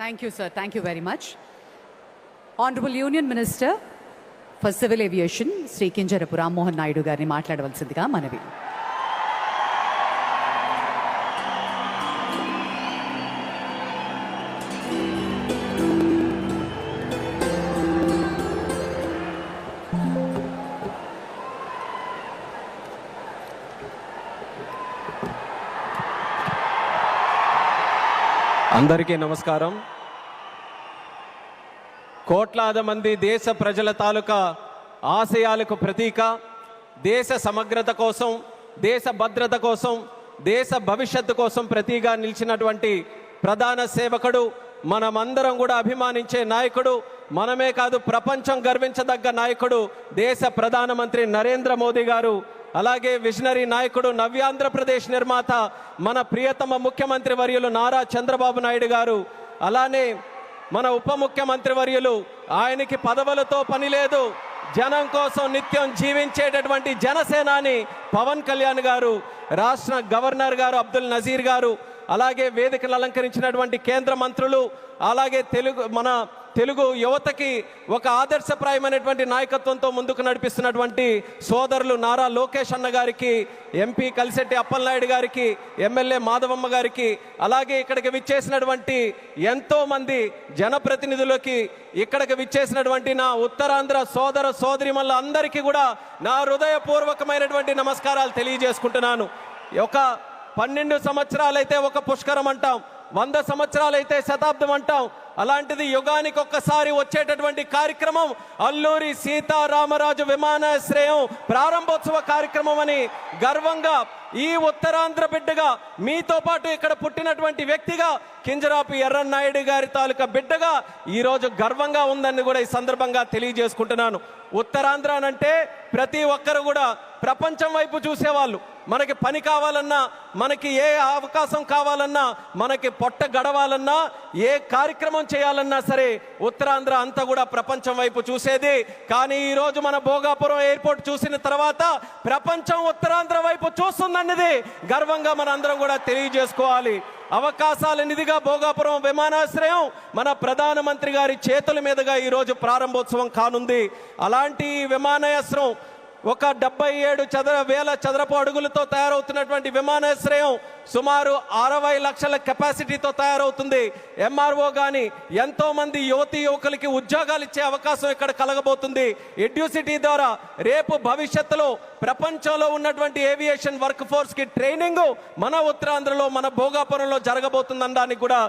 Thank you, sir. Thank you very much. Honorable Union Minister for Civil Aviation, Sri Kinjarapu Rammohan Naidu గారిని మాట్లాడవలసిందిగా మనవి. అందరికీ నమస్కారం. కోట్లాది మంది దేశ ప్రజల తాలూకా ఆశయాలకు ప్రతీక, దేశ సమగ్రత కోసం, దేశ భద్రత కోసం, దేశ భవిష్యత్తు కోసం ప్రతీగా నిలిచినటువంటి ప్రధాన సేవకుడు, మనమందరం కూడా అభిమానించే నాయకుడు, మనమే కాదు ప్రపంచం గర్వించదగ్గ నాయకుడు దేశ ప్రధానమంత్రి నరేంద్ర మోదీ గారు. అలాగే విజనరీ నాయకుడు, నవ్యాంధ్రప్రదేశ్ నిర్మాత మన ప్రియతమ ముఖ్యమంత్రి వర్యులు నారా చంద్రబాబు నాయుడు గారు. అలానే మన ఉప ముఖ్యమంత్రి వర్యులు, ఆయనకి పదవులతో పని లేదు, జనం కోసం నిత్యం జీవించేటటువంటి జనసేనాని పవన్ కళ్యాణ్ గారు, రాష్ట్ర గవర్నర్ గారు అబ్దుల్ నజీర్ గారు, అలాగే వేదికలు అలంకరించినటువంటి కేంద్ర మంత్రులు, అలాగే మన తెలుగు యువతకి ఒక ఆదర్శప్రాయమైనటువంటి నాయకత్వంతో ముందుకు నడిపిస్తున్నటువంటి సోదరులు నారా లోకేష్ అన్న గారికి, ఎంపీ కలిశెట్టి అప్పలనాయుడు గారికి, ఎమ్మెల్యే మాధవమ్మ గారికి, అలాగే ఇక్కడికి విచ్చేసినటువంటి ఎంతో మంది జనప్రతినిధులకి, ఇక్కడికి విచ్చేసినటువంటి నా ఉత్తరాంధ్ర సోదర సోదరిమల్ల అందరికీ కూడా నా హృదయపూర్వకమైనటువంటి నమస్కారాలు తెలియజేసుకుంటున్నాను. ఒక 12 సంవత్సరాలైతే ఒక పుష్కరం అంటాం, 100 సంవత్సరాలైతే శతాబ్దం అంటాం. అలాంటిది యుగానికి ఒక్కసారి వచ్చేటటువంటి కార్యక్రమం అల్లూరి సీతారామరాజు విమానాశ్రయం ప్రారంభోత్సవ కార్యక్రమం అని గర్వంగా ఈ ఉత్తరాంధ్ర బిడ్డగా, మీతో పాటు ఇక్కడ పుట్టినటువంటి వ్యక్తిగా, కింజరాపు ఎర్రన్నాయుడు గారి తాలూకా బిడ్డగా ఈరోజు గర్వంగా ఉందని కూడా ఈ సందర్భంగా తెలియజేసుకుంటున్నాను. ఉత్తరాంధ్ర అంటే ప్రతి ఒక్కరు కూడా ప్రపంచం వైపు చూసేవాళ్ళు. మనకి పని కావాలన్నా, మనకి ఏ అవకాశం కావాలన్నా, మనకి పొట్ట గడవాలన్నా, ఏ కార్యక్రమం చేయాలన్నా సరే ఉత్తరాంధ్ర అంతా కూడా ప్రపంచం వైపు చూసేది. కానీ ఈరోజు మన భోగాపురం ఎయిర్పోర్ట్ చూసిన తర్వాత ప్రపంచం ఉత్తరాంధ్ర వైపు చూస్తుందన్నది గర్వంగా మన అందరం కూడా తెలియజేసుకోవాలి. అవకాశాల నిధిగా భోగాపురం విమానాశ్రయం మన ప్రధానమంత్రి గారి చేతుల మీదుగా ఈరోజు ప్రారంభోత్సవం కానుంది. అలాంటి విమానాశ్రయం ఒక 77,000 చదరపు అడుగులతో తయారవుతున్నటువంటి విమానాశ్రయం సుమారు 60 లక్షల కెపాసిటీతో తయారవుతుంది. ఎంఆర్ఓ కానీ ఎంతో మంది యువతీ యువకులకి ఉద్యోగాలు ఇచ్చే అవకాశం ఇక్కడ కలగబోతుంది. ఎడ్యూసిటీ ద్వారా రేపు భవిష్యత్తులో ప్రపంచంలో ఉన్నటువంటి ఏవియేషన్ వర్క్ ఫోర్స్కి ట్రైనింగ్ మన ఉత్తరాంధ్రలో, మన భోగాపురంలో జరగబోతుందనడానికి కూడా